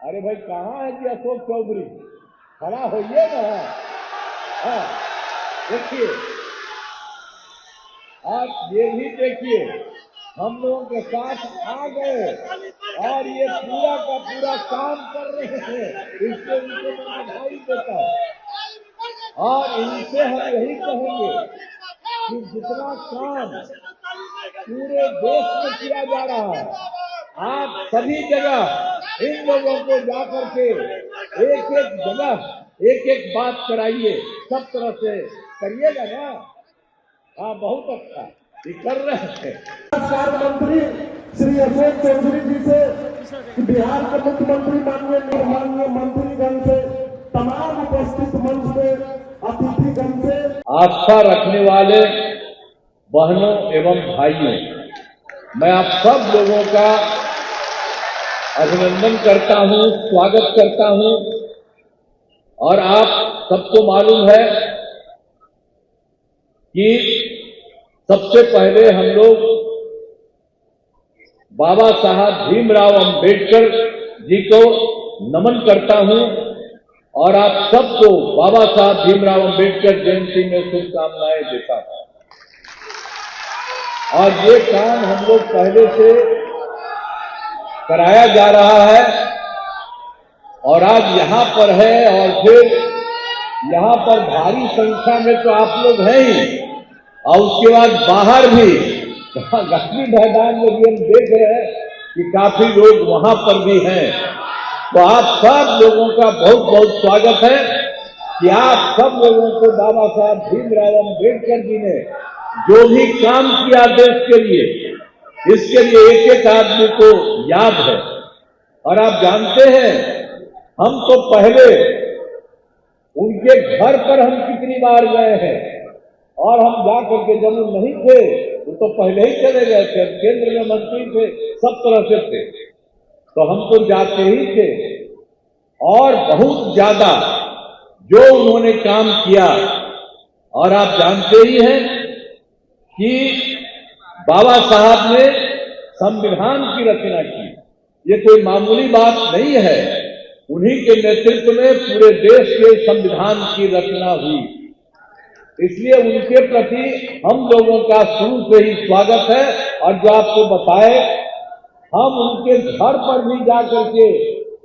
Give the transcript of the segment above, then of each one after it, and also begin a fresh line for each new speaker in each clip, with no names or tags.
अरे भाई कहाँ है जी अशोक चौधरी? खड़ा होइए ना। हाँ, देखिए, आप ये भी देखिए, हम लोगों के साथ आ गए और ये पूरा का पूरा काम कर रहे हैं। इससे इनको मैं बधाई देता हूँ और इनसे हम यही कहेंगे कि जितना काम पूरे देश में किया जा रहा है, आप सभी जगह इन लोगों को जाकर के एक एक जगह एक एक बात कराइए, सब तरह से करिएगा ना। हाँ, बहुत अच्छा ये कर रहे हैं।
संस्कार मंत्री श्री अशोक चौधरी जी से, बिहार के मुख्यमंत्री माननीय मंत्रीगण से, तमाम उपस्थित मंच में अतिथिगण से,
आस्था रखने वाले बहनों एवं भाइयों, मैं आप सब लोगों का अभिनंदन करता हूं, स्वागत करता हूं। और आप सबको मालूम है कि सबसे पहले हम लोग बाबा साहब भीमराव अंबेडकर जी को नमन करता हूं और आप सबको बाबा साहब भीमराव अंबेडकर जयंती में शुभकामनाएं देता हूं। और ये काम हम लोग पहले से कराया जा रहा है और आज यहां पर है और फिर यहां पर भारी संख्या में तो आप लोग हैं ही, और उसके बाद बाहर भी गांधी मैदान में भी हम देख रहे हैं कि काफी लोग वहां पर भी हैं। तो आप सब लोगों का बहुत बहुत स्वागत है कि आप सब लोगों को बाबा साहब भीमराव अंबेडकर जी ने जो भी काम किया देश के लिए, इसके लिए एक एक आदमी को याद है। और आप जानते हैं, हम तो पहले उनके घर पर हम कितनी बार गए हैं और हम जाकर के जब वो नहीं थे वो तो पहले ही चले गए थे, केंद्र में मंत्री थे, सब तरह से थे, तो हम तो जाते ही थे। और बहुत ज्यादा जो उन्होंने काम किया, और आप जानते ही हैं कि बाबा साहब ने संविधान की रचना की। ये कोई मामूली बात नहीं है, उन्हीं के नेतृत्व में पूरे देश के संविधान की रचना हुई। इसलिए उनके प्रति हम लोगों का शुरू से ही स्वागत है। और जो आपको बताए, हम उनके घर पर भी जाकर के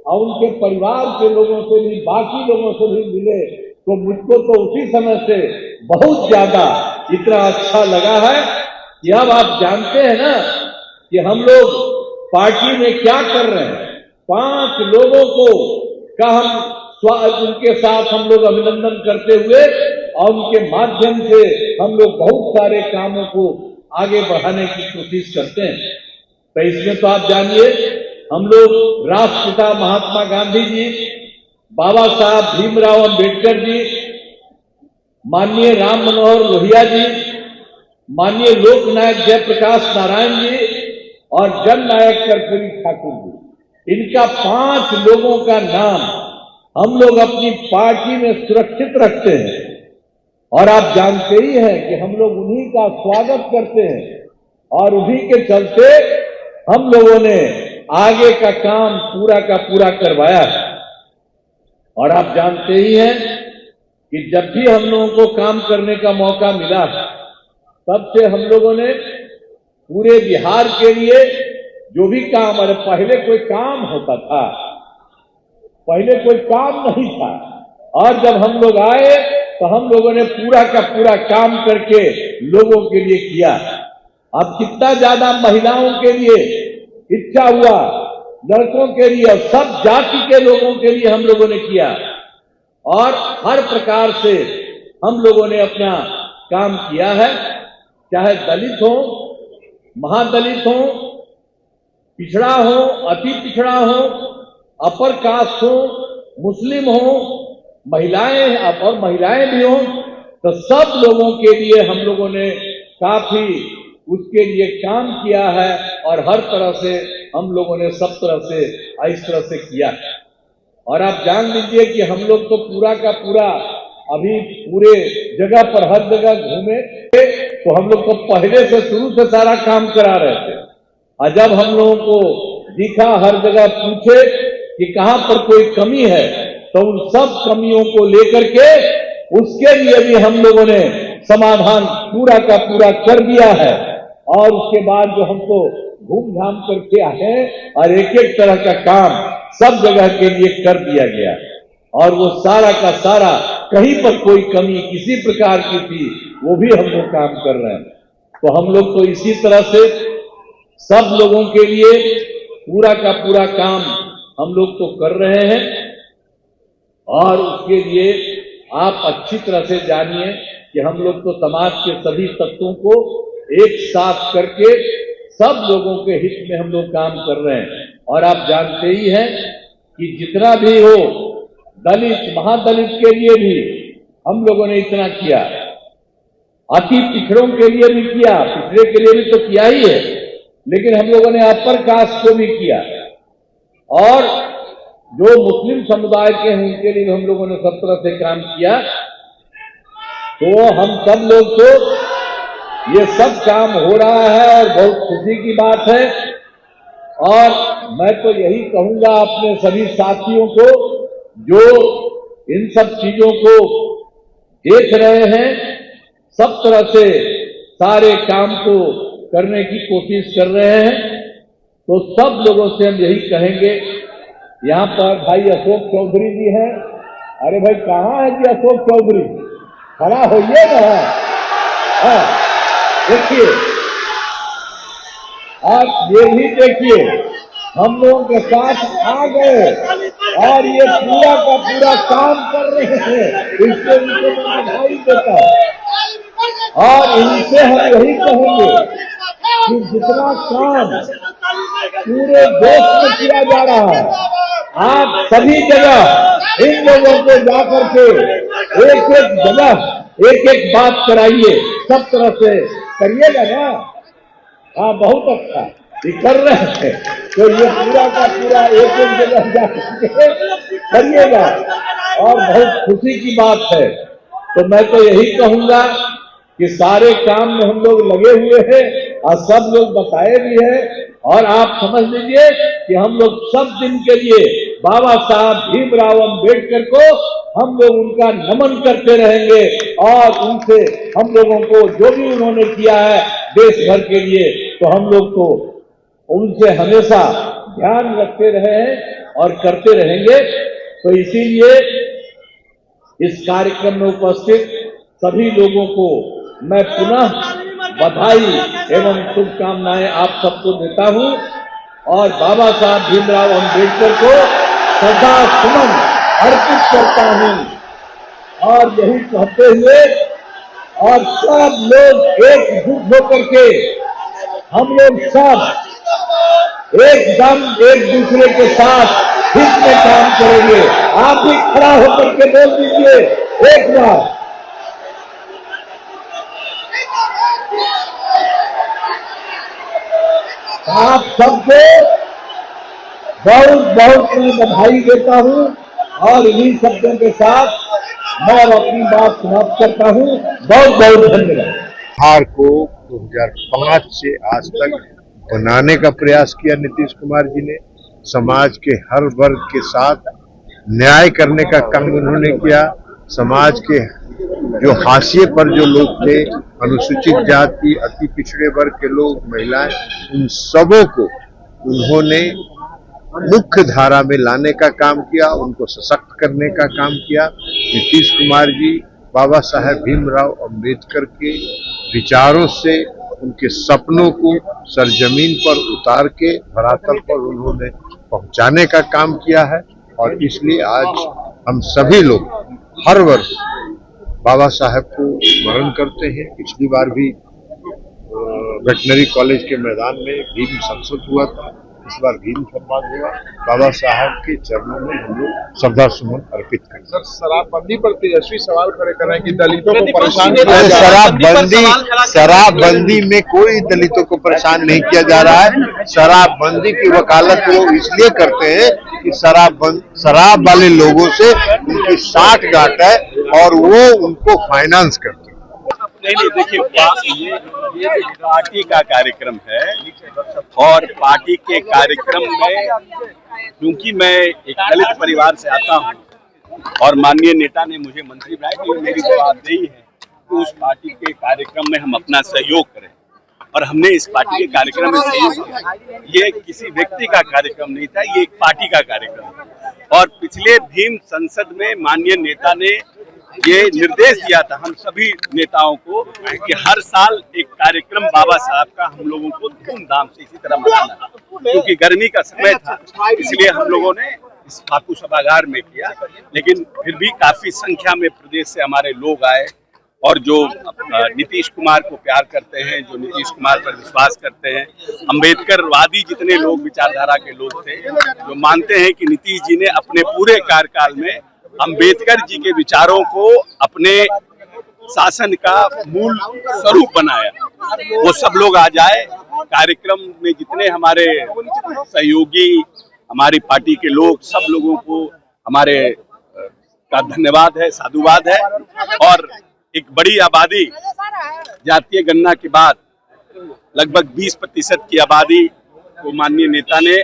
और उनके परिवार के लोगों से भी, बाकी लोगों से भी मिले, तो मुझको तो उसी समय से बहुत ज्यादा इतना अच्छा लगा है कि अब आप जानते हैं ना कि हम लोग पार्टी में क्या कर रहे हैं। 5 लोगों को का हम उनके साथ हम लोग अभिनंदन करते हुए और उनके माध्यम से हम लोग बहुत सारे कामों को आगे बढ़ाने की कोशिश करते हैं। तो इसमें तो आप जानिए, हम लोग राष्ट्रपिता महात्मा गांधी जी, बाबा साहब भीमराव अंबेडकर जी, माननीय राम मनोहर लोहिया जी, माननीय लोकनायक जयप्रकाश नारायण जी और जननायक कर्पूरी ठाकुर जी, इनका 5 लोगों का नाम हम लोग अपनी पार्टी में सुरक्षित रखते हैं। और आप जानते ही हैं कि हम लोग उन्हीं का स्वागत करते हैं और उन्हीं के चलते हम लोगों ने आगे का काम पूरा का पूरा करवाया है। और आप जानते ही हैं कि जब भी हम लोगों को काम करने का मौका मिला, तब से हम लोगों ने पूरे बिहार के लिए जो भी काम, अरे पहले कोई काम होता था, पहले कोई काम नहीं था, और जब हम लोग आए तो हम लोगों ने पूरा का पूरा काम करके लोगों के लिए किया। अब कितना ज्यादा महिलाओं के लिए इच्छा हुआ, लड़कों के लिए, और सब जाति के लोगों के लिए हम लोगों ने किया। और हर प्रकार से हम लोगों ने अपना काम किया है, चाहे दलित हो, महादलित हो, पिछड़ा हो, अति पिछड़ा हो, अपर कास्ट हो, मुस्लिम हो, महिलाएं और महिलाएं भी हो, तो सब लोगों के लिए हम लोगों ने काफी उसके लिए काम किया है। और हर तरह से हम लोगों ने सब तरह से इस तरह से किया है। और आप जान लीजिए कि हम लोग तो पूरा का पूरा अभी पूरे जगह पर हर जगह घूमे, तो हम लोग तो पहले से शुरू से सारा काम करा रहे थे। और जब हम लोगों को दिखा, हर जगह पूछे, कि कहां पर कोई कमी है, तो उन सब कमियों को लेकर के उसके लिए भी हम लोगों ने समाधान पूरा का पूरा कर दिया है। और उसके बाद जो हमको घूम-घाम करके आए और एक एक तरह का काम सब जगह के लिए कर दिया गया, और वो सारा का सारा कहीं पर कोई कमी किसी प्रकार की थी वो भी हम लोग काम कर रहे हैं। तो हम लोग तो इसी तरह से सब लोगों के लिए पूरा का पूरा काम हम लोग तो कर रहे हैं, और उसके लिए आप अच्छी तरह से जानिए कि हम लोग तो समाज के सभी तत्वों को एक साथ करके सब लोगों के हित में हम लोग काम कर रहे हैं। और आप जानते ही हैं कि जितना भी हो दलित महादलित के लिए भी हम लोगों ने इतना किया, अति पिछड़ों के लिए भी किया, पिछड़े के लिए भी तो किया ही है, लेकिन हम लोगों ने अपर कास्ट को भी किया, और जो मुस्लिम समुदाय के हैं उनके लिए हम लोगों ने सब तरह से काम किया। तो हम सब लोग तो ये सब काम हो रहा है और बहुत खुशी की बात है। और मैं तो यही कहूंगा अपने सभी साथियों को जो इन सब चीजों को देख रहे हैं, सब तरह से सारे काम को करने की कोशिश कर रहे हैं, तो सब लोगों से हम यही कहेंगे। यहाँ पर भाई अशोक चौधरी जी हैं। अरे भाई कहाँ है जी अशोक चौधरी? खड़ा होइए ना। देखिए, आप ये भी देखिए, हम लोगों के साथ आ गए और ये पूरा का पूरा काम कर रहे हैं। इससे उनको मैं बधाई देता हूं, और इनसे हम यही कहेंगे कि जितना काम पूरे देश में किया जा रहा है, आप सभी जगह इन लोगों को जाकर के एक एक जगह एक एक बात कराइए, सब तरह से करिएगा ना। हाँ, बहुत अच्छा ये कर रहे हैं, तो ये पूरा का पूरा एक एक जगह जाकर करिएगा, और बहुत खुशी की बात है। तो मैं तो यही कहूंगा कि सारे काम में हम लोग लगे हुए हैं और सब लोग बताए भी हैं, और आप समझ लीजिए कि हम लोग सब दिन के लिए बाबा साहब भीमराव अम्बेडकर को हम लोग उनका नमन करते रहेंगे, और उनसे हम लोगों को जो भी उन्होंने किया है देश भर के लिए, तो हम लोग तो उनसे हमेशा ध्यान रखते रहे हैं और करते रहेंगे। तो इसीलिए इस कार्यक्रम में उपस्थित सभी लोगों को मैं पुनः बधाई एवं शुभकामनाएं आप सबको देता हूं, और बाबा साहब भीमराव अम्बेडकर को श्रद्धा सुमन अर्पित करता हूं। और यही कहते हुए, और सब लोग एकजुट होकर के हम लोग सब एकदम एक दूसरे के साथ हित में काम करेंगे। आप भी खड़ा होकर के बोल दीजिए एक बार। आप सबको बहुत बहुत मैं बधाई देता हूं, और इन्हीं शब्दों के साथ मैं अपनी बात समाप्त करता हूं। बहुत बहुत धन्यवाद।
बिहार को 2005 से आज तक बनाने का प्रयास किया नीतीश कुमार जी ने। समाज के हर वर्ग के साथ न्याय करने का काम उन्होंने किया। समाज के जो हाशिए पर जो लोग थे, अनुसूचित जाति, अति पिछड़े वर्ग के लोग, महिलाएं, उन सबों को उन्होंने मुख्य धारा में लाने का काम किया, उनको सशक्त करने का काम किया। नीतीश कुमार जी बाबा साहेब भीमराव अम्बेडकर के विचारों से उनके सपनों को सरजमीन पर उतार के धरातल पर उन्होंने पहुंचाने का काम किया है। और इसलिए आज हम सभी लोग हर वर्ष बाबा साहेब को स्मरण करते हैं। पिछली बार भी वेटनरी कॉलेज के मैदान में भीम संसद हुआ था, इस बार भीम सम्मान हुआ। बाबा साहब के चरणों में हम लोग श्रद्धा सुमन अर्पित करें।
सर, शराबबंदी पर तेजस्वी सवाल खड़े कर रहे हैं कि दलितों को परेशान किया जा
रहा है। शराबबंदी में कोई दलितों को परेशान नहीं किया जा रहा है। शराबबंदी की वकालत वो इसलिए करते हैं कि शराब वाले लोगों से उनकी साठगांठ है और वो उनको फाइनेंस करते हैं।
नहीं देखिए, ये पार्टी का कार्यक्रम है और पार्टी के कार्यक्रम में क्योंकि मैं एक दलित परिवार से आता हूं और माननीय नेता ने मुझे मंत्री बनाया, तो मेरी जवाबदेही है कि उस पार्टी के कार्यक्रम में हम अपना सहयोग करें और हमने इस पार्टी के कार्यक्रम में सहयोग किया। ये किसी व्यक्ति का कार्यक्रम नहीं था, ये एक पार्टी का कार्यक्रम है। और पिछले भीम संसद में माननीय नेता ने ये निर्देश दिया था हम सभी नेताओं को कि हर साल एक कार्यक्रम बाबा साहब का हम लोगों को धूमधाम से इसी तरह मनाना, क्योंकि गर्मी का समय था इसलिए हम लोगों ने इस फाकू सभागार में किया। लेकिन फिर भी काफी संख्या में प्रदेश से हमारे लोग आए और जो नीतीश कुमार को प्यार करते हैं, जो नीतीश कुमार पर विश्वास करते हैं, अम्बेडकरवादी जितने लोग विचारधारा के लोग थे, जो मानते हैं कि नीतीश जी ने अपने पूरे कार्यकाल में अम्बेडकर जी के विचारों को अपने शासन का मूल स्वरूप बनाया, वो सब लोग आ जाए। कार्यक्रम में जितने हमारे सहयोगी, हमारी पार्टी के लोग, सब लोगों को हमारे का धन्यवाद है, साधुवाद है। और एक बड़ी आबादी, जातीय गणना के बाद लगभग 20% की आबादी को माननीय नेता ने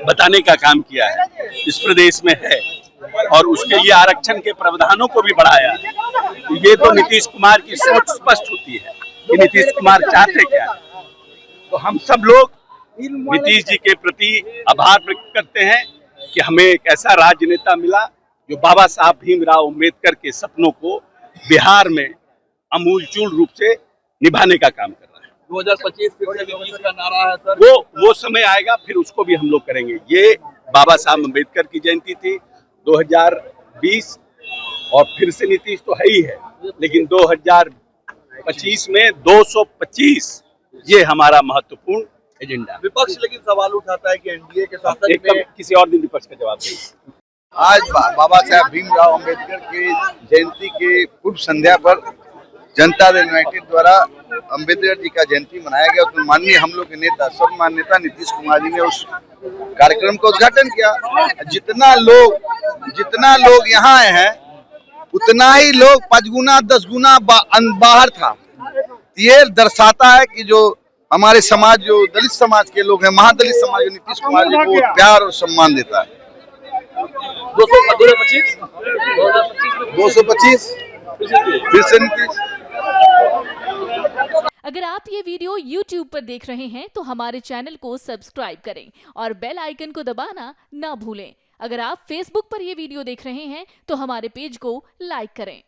बताने का काम किया है इस प्रदेश में है और उसके लिए आरक्षण के प्रावधानों को भी बढ़ाया है। ये तो नीतीश कुमार की सोच स्पष्ट होती है कि नीतीश कुमार चाहते क्या है। तो हम सब लोग नीतीश जी के प्रति आभार व्यक्त करते हैं कि हमें एक ऐसा राजनेता मिला जो बाबा साहब भीमराव अम्बेडकर के सपनों को बिहार में अमूलचूल रूप से निभाने का काम कर रहा है।
2025 फिर से विकास का नारा है सर।
वो समय आएगा, फिर उसको भी हम लोग करेंगे। ये बाबा साहब अम्बेडकर की जयंती थी 2020 और फिर से नीतीश तो है ही है, लेकिन 2025 में 225 ये हमारा महत्वपूर्ण एजेंडा।
विपक्ष लेकिन सवाल उठाता है कि एनडीए के शासन में
किसी और दिन विपक्ष का जवाब देंगे।
आज बाबा साहब भीमराव अम्बेडकर की जयंती के पूर्व संध्या पर जनता दल यूनाइटेड द्वारा अम्बेडकर जी का जयंती मनाया गया। उसमें माननीय हम लोग के नेता, सर्वमान्य नेता नीतीश कुमार जी ने उस कार्यक्रम का उद्घाटन किया। जितना लोग यहाँ आए हैं उतना ही लोग 5 गुना 10 गुना बाहर था। ये दर्शाता है कि जो हमारे समाज, जो दलित समाज के लोग हैं, महादलित समाज, नीतीश कुमार जी को प्यार और सम्मान देता है। 225 फिर से नीतीश।
अगर आप ये वीडियो YouTube पर देख रहे हैं तो हमारे चैनल को सब्सक्राइब करें और बेल आइकन को दबाना ना भूलें। अगर आप Facebook पर ये वीडियो देख रहे हैं तो हमारे पेज को लाइक करें।